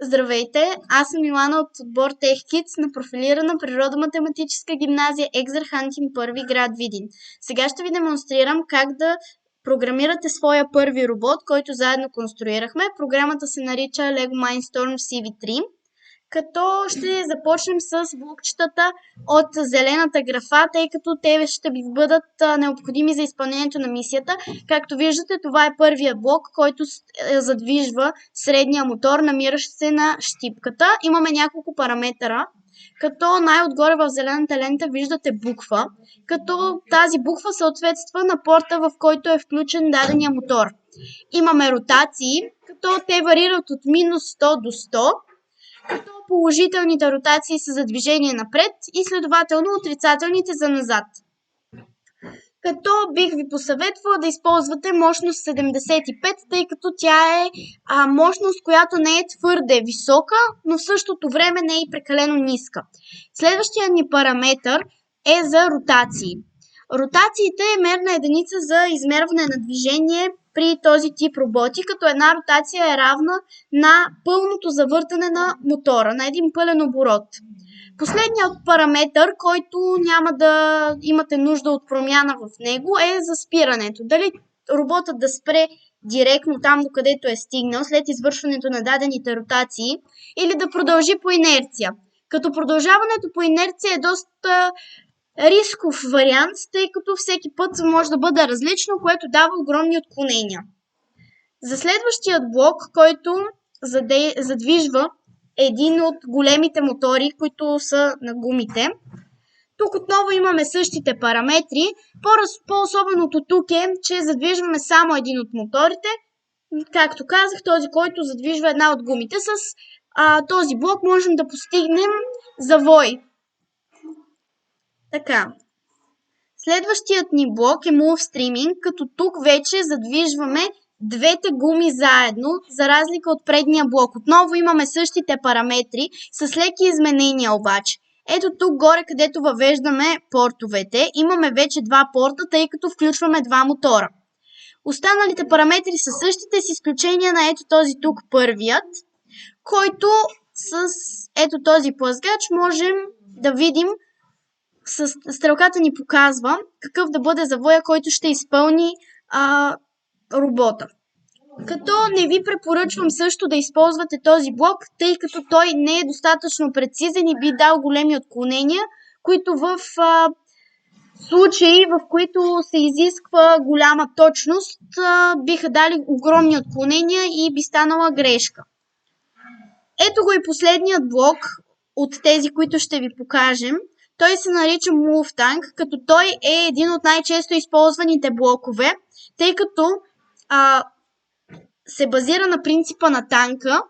Здравейте, аз съм Милана от отбор TechKids на профилирана природо-математическа гимназия Екзархантин, първи град Видин. Сега ще ви демонстрирам как да програмирате своя първи робот, който заедно конструирахме. Програмата се нарича LEGO Mindstorm CV3. Като ще започнем с блокчетата от зелената графа, тъй като те ще ви бъдат необходими за изпълнението на мисията. Както виждате, това е първия блок, който задвижва средния мотор, намиращ се на щипката. Имаме няколко параметъра, като най-отгоре в зелената лента виждате буква, като тази буква съответства на порта, в който е включен дадения мотор. Имаме ротации, като те варират от минус 100 до 100, като положителните ротации са за движение напред и следователно отрицателните за назад. Като бих ви посъветвала да използвате мощност 75, тъй като тя е мощност, която не е твърде висока, но в същото време не е и прекалено ниска. Следващия ни параметър е за ротации. Ротациите е мерна единица за измерване на движение при този тип роботи, като една ротация е равна на пълното завъртане на мотора, на един пълен оборот. Последният параметър, който няма да имате нужда от промяна в него, е за спирането. Дали роботът да спре директно там, докъдето е стигнал, след извършването на дадените ротации, или да продължи по инерция. Като продължаването по инерция е доста рисков вариант, тъй като всеки път може да бъде различно, което дава огромни отклонения. За следващият блок, който задвижва един от големите мотори, които са на гумите, тук отново имаме същите параметри. По-особеното тук е, че задвижваме само един от моторите. Както казах, този, който задвижва една от гумите. С този блок можем да постигнем завой. Така. Следващият ни блок е Move Streaming, като тук вече задвижваме двете гуми заедно, за разлика от предния блок. Отново имаме същите параметри, с леки изменения обаче. Ето тук горе, където въвеждаме портовете, имаме вече два порта, тъй като включваме два мотора. Останалите параметри са същите, с изключение на ето този тук първият, който с ето този плъзгач можем да видим, стрелката ни показва какъв да бъде завоя, който ще изпълни робота. Като не ви препоръчвам също да използвате този блок, тъй като той не е достатъчно прецизен и би дал големи отклонения, които в случаи, в които се изисква голяма точност, биха дали огромни отклонения и би станала грешка. Ето го и последният блок от тези, които ще ви покажем. Той се нарича Move Tank, като той е един от най-често използваните блокове, тъй като се базира на принципа на танка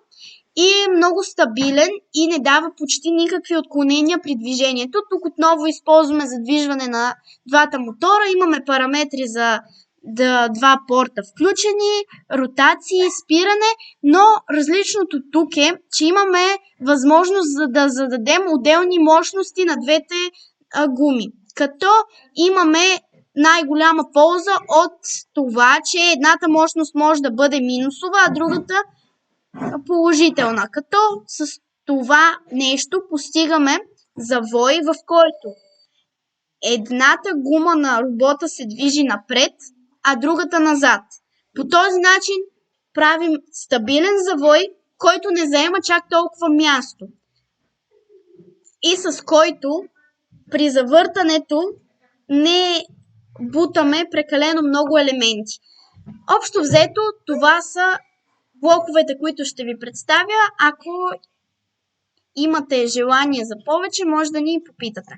и е много стабилен и не дава почти никакви отклонения при движението. Тук отново използваме задвижване на двата мотора, имаме параметри за два порта включени, ротации, спиране, но различното тук е, че имаме възможност да зададем отделни мощности на двете гуми. Като имаме най-голяма полза от това, че едната мощност може да бъде минусова, а другата положителна. Като с това нещо постигаме завой, в който едната гума на робота се движи напред, а другата назад. По този начин правим стабилен завой, който не заема чак толкова място и с който при завъртането не бутаме прекалено много елементи. Общо взето, това са блоковете, които ще ви представя. Ако имате желание за повече, може да ни попитате.